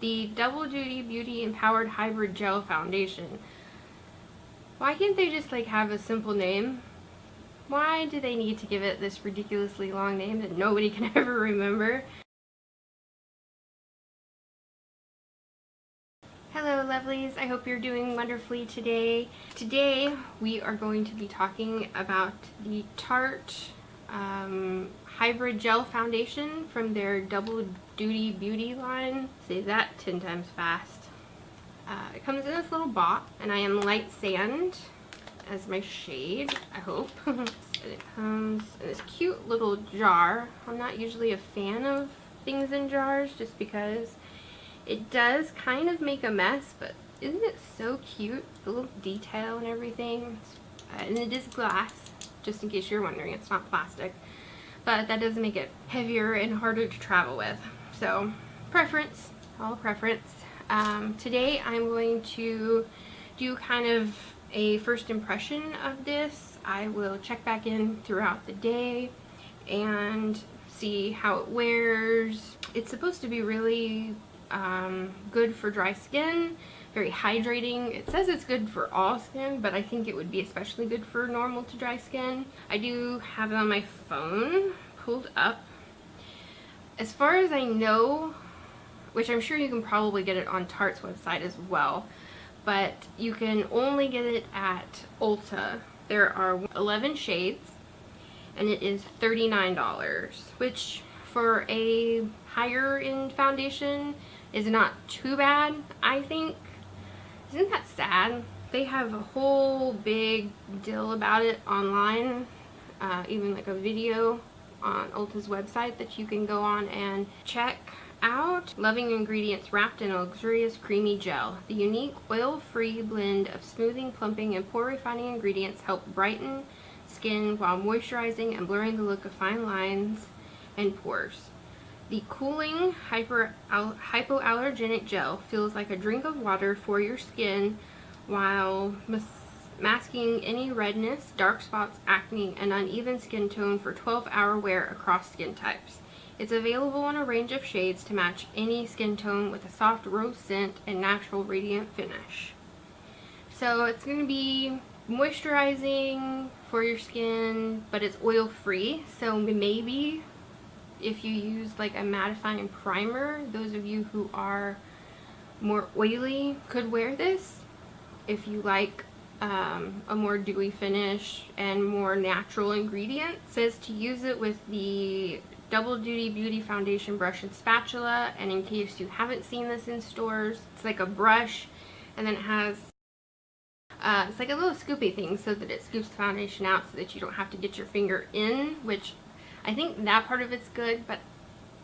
the Double Duty Beauty Empowered Hybrid Gel Foundation. Why can't they just like have a simple name? Why do they need to give it this ridiculously long name that nobody can ever remember? Hello lovelies, I hope you're doing wonderfully today. Today we are going to be talking about the Tarte Hybrid Gel Foundation from their Double Duty Beauty line. Say that 10 times fast. It comes in this little box, and I am light sand as my shade, I hope. And it comes in this cute little jar. I'm not usually a fan of things in jars just because it does kind of make a mess, but isn't it so cute? The little detail and everything. And it is glass, just in case you're wondering, it's not plastic. But that does make it heavier and harder to travel with. So, preference, all preference. Today I'm going to do kind of a first impression of this. I will check back in throughout the day and see how it wears. It's supposed to be really good for dry skin, very hydrating. It says it's good for all skin, but I think it would be especially good for normal to dry skin. I do have it on my phone pulled up. As far as I know, which I'm sure you can probably get it on Tarte's website as well, but you can only get it at ULTA. There are 11 shades and it is $39, which for a higher end foundation is not too bad, I think. Isn't that sad? They have a whole big deal about it online, even like a video on ULTA's website that you can go on and check out. Loving ingredients wrapped in a luxurious creamy gel. The unique oil-free blend of smoothing, plumping, and pore refining ingredients help brighten skin while moisturizing and blurring the look of fine lines and pores. The cooling hypoallergenic gel feels like a drink of water for your skin while masking any redness, dark spots, acne, and uneven skin tone for 12-hour wear across skin types. It's available in a range of shades to match any skin tone with a soft rose scent and natural radiant finish. So it's going to be moisturizing for your skin, but it's oil-free, so maybe if you use like a mattifying primer, those of you who are more oily could wear this. If you like a more dewy finish and more natural ingredients, it says to use it with the Double Duty Beauty Foundation brush and spatula. And in case you haven't seen this in stores, it's like a brush, and then it has it's like a little scoopy thing so that it scoops the foundation out so that you don't have to get your finger in, which I think that part of it's good, but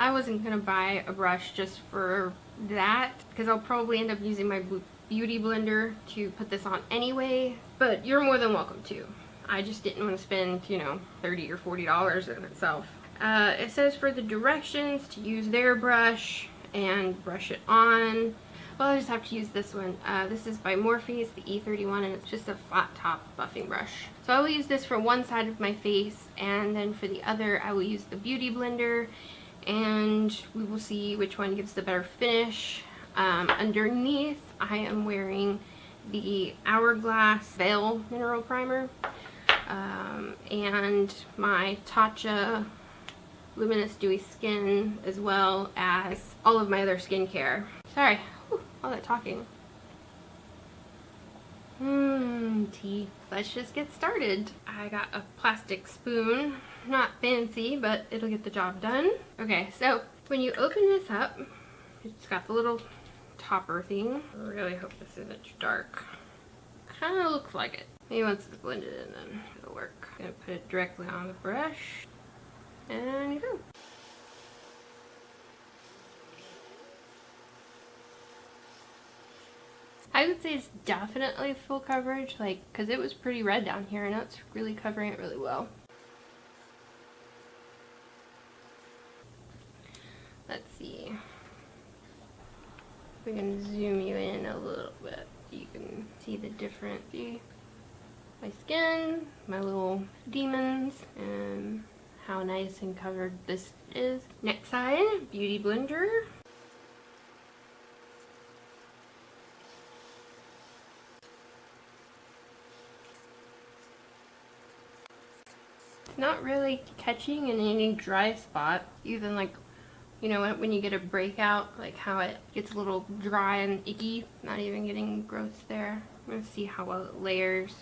I wasn't going to buy a brush just for that because I'll probably end up using my beauty blender to put this on anyway, but you're more than welcome to. I just didn't want to spend, you know, $30 or $40 in itself. It says for the directions to use their brush and brush it on. Well, I just have to use this one. This is by Morphe, the E31, and it's just a flat top buffing brush. So I will use this for one side of my face, and then for the other I will use the beauty blender, and we will see which one gives the better finish. Underneath I am wearing the Hourglass Veil Mineral Primer, and my Tatcha Luminous Dewy Skin, as well as all of my other skincare. Sorry, all that talking. Tea. Let's just get started. I got a plastic spoon. Not fancy, but it'll get the job done. Okay, so when you open this up, it's got the little topper thing. I really hope this isn't dark. Kind of looks like it. Maybe once it's blended in, then it'll work. I'm gonna put it directly on the brush. And you go. I would say it's definitely full coverage, like, because it was pretty red down here, and it's really covering it really well. Let's see. We can zoom you in a little bit. You can see the difference. See my skin, my little demons, and how nice and covered this is. Next side, beauty blender. not really catching in any dry spot, even like, you know, when you get a breakout, like how it gets a little dry and icky, not even getting growth there. I'm gonna see how well it layers.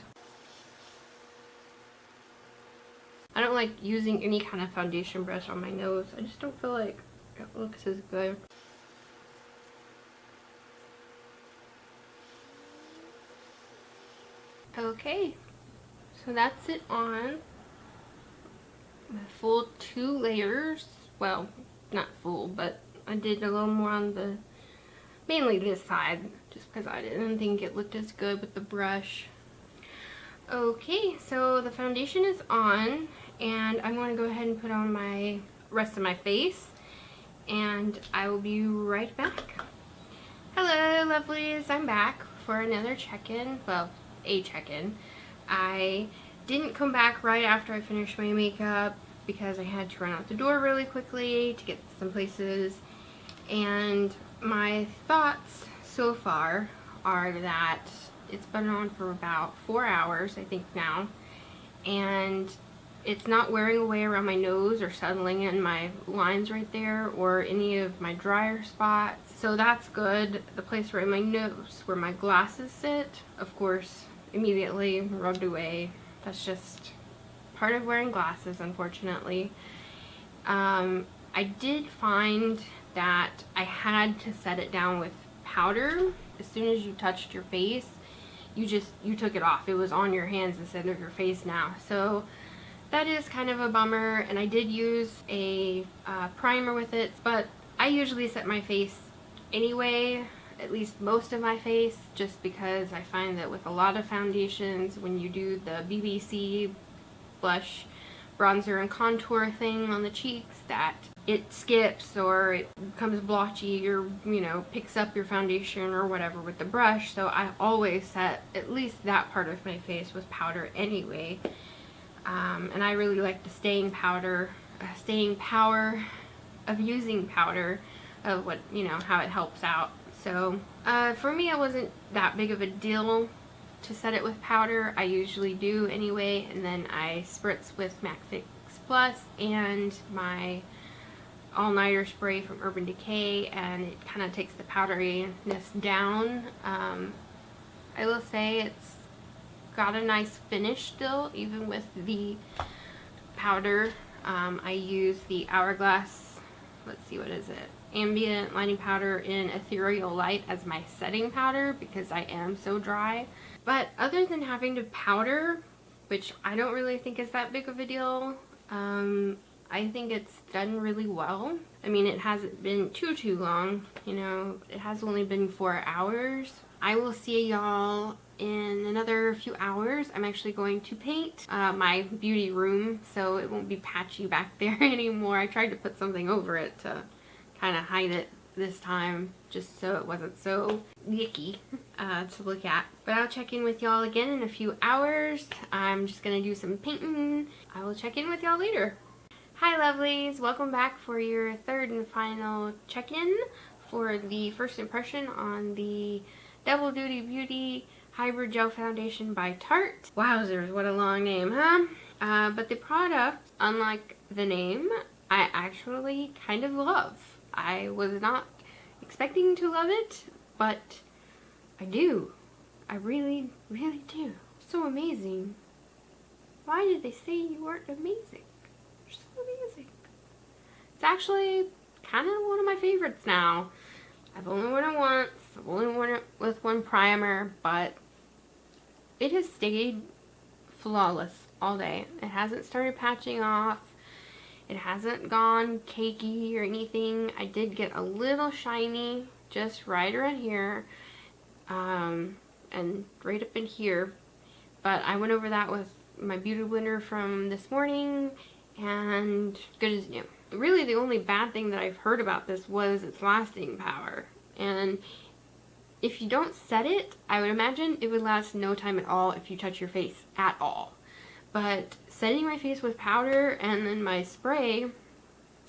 I don't like using any kind of foundation brush on my nose. I just don't feel like it looks as good. Okay, so that's it on the full 2 layers. Well, not full, but I did a little more on the, mainly this side, just because I didn't think it looked as good with the brush. Okay, so the foundation is on, and I'm going to go ahead and put on my rest of my face, and I will be right back. Hello lovelies, I'm back for another check-in, well, a check-in. I didn't come back right after I finished my makeup because I had to run out the door really quickly to get some places, and my thoughts so far are that it's been on for about 4 hours, I think now, and it's not wearing away around my nose or settling in my lines right there or any of my drier spots, so that's good. The place right in my nose where my glasses sit, of course, immediately rubbed away. That's just part of wearing glasses, unfortunately. I did find that I had to set it down with powder. As soon as you touched your face, you took it off. It was on your hands instead of your face now. So that is kind of a bummer, and I did use a primer with it, but I usually set my face anyway, at least most of my face, just because I find that with a lot of foundations, when you do the BBC blush, bronzer, and contour thing on the cheeks, that it skips or it becomes blotchy or, you know, picks up your foundation or whatever with the brush. So I always set at least that part of my face with powder anyway. And I really like the staying power of using powder, of what, you know, how it helps out. So for me, it wasn't that big of a deal to set it with powder. I usually do anyway, and then I spritz with MAC Fix Plus and my all-nighter spray from Urban Decay, and it kind of takes the powderiness down. I will say it's got a nice finish still, even with the powder. I use the Hourglass, let's see, what is it? Ambient Lighting Powder in Ethereal Light as my setting powder because I am so dry. But other than having to powder, which I don't really think is that big of a deal, I think it's done really well. I mean, it hasn't been too long, you know, it has only been 4 hours. I will see y'all in another few hours. I'm actually going to paint my beauty room, so it won't be patchy back there anymore. I tried to put something over it to kind of hide it this time, just so it wasn't so yucky to look at. But I'll check in with y'all again in a few hours. I'm just gonna do some painting. I will check in with y'all later. Hi lovelies, welcome back for your third and final check-in for the first impression on the Double Duty Beauty Hybrid Gel Foundation by Tarte. Wowzers, what a long name, huh? But the product, unlike the name, I actually kind of love. I was not expecting to love it, but I do. I really, really do. So amazing. Why did they say you weren't amazing? You're so amazing. It's actually kind of one of my favorites now. I've only worn it once. I've only worn it with one primer, but it has stayed flawless all day. It hasn't started patching off. It hasn't gone cakey or anything. I did get a little shiny just right around here and right up in here, but I went over that with my beauty blender from this morning and good as new. Really the only bad thing that I've heard about this was its lasting power, and if you don't set it, I would imagine it would last no time at all if you touch your face at all. But setting my face with powder and then my spray,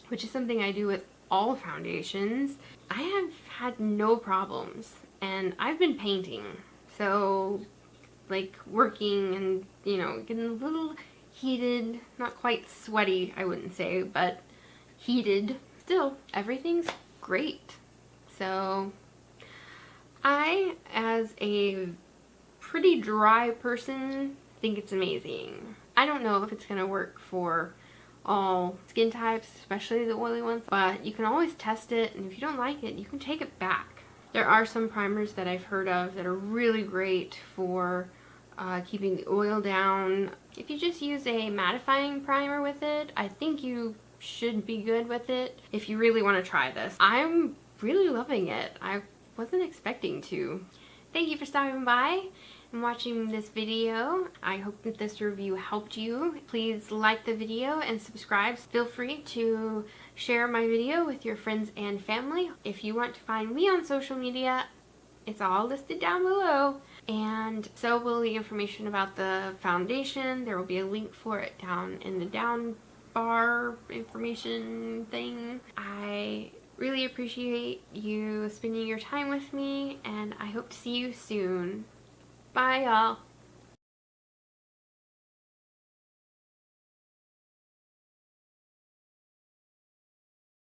which is something I do with all foundations, I have had no problems. And I've been painting, so like working and, you know, getting a little heated, not quite sweaty, I wouldn't say, but heated. Still, everything's great. So I, as a pretty dry person, think it's amazing. I don't know if it's gonna work for all skin types, especially the oily ones, but you can always test it, and if you don't like it, you can take it back. There are some primers that I've heard of that are really great for keeping the oil down. If you just use a mattifying primer with it, I think you should be good with it if you really want to try this. I'm really loving it. I wasn't expecting to. Thank you for stopping by and watching this video. I hope that this review helped you. Please like the video and subscribe. Feel free to share my video with your friends and family. If you want to find me on social media, it's all listed down below. And so will the information about the foundation. There will be a link for it down in the down bar information thing. I really appreciate you spending your time with me, and I hope to see you soon. Bye, y'all.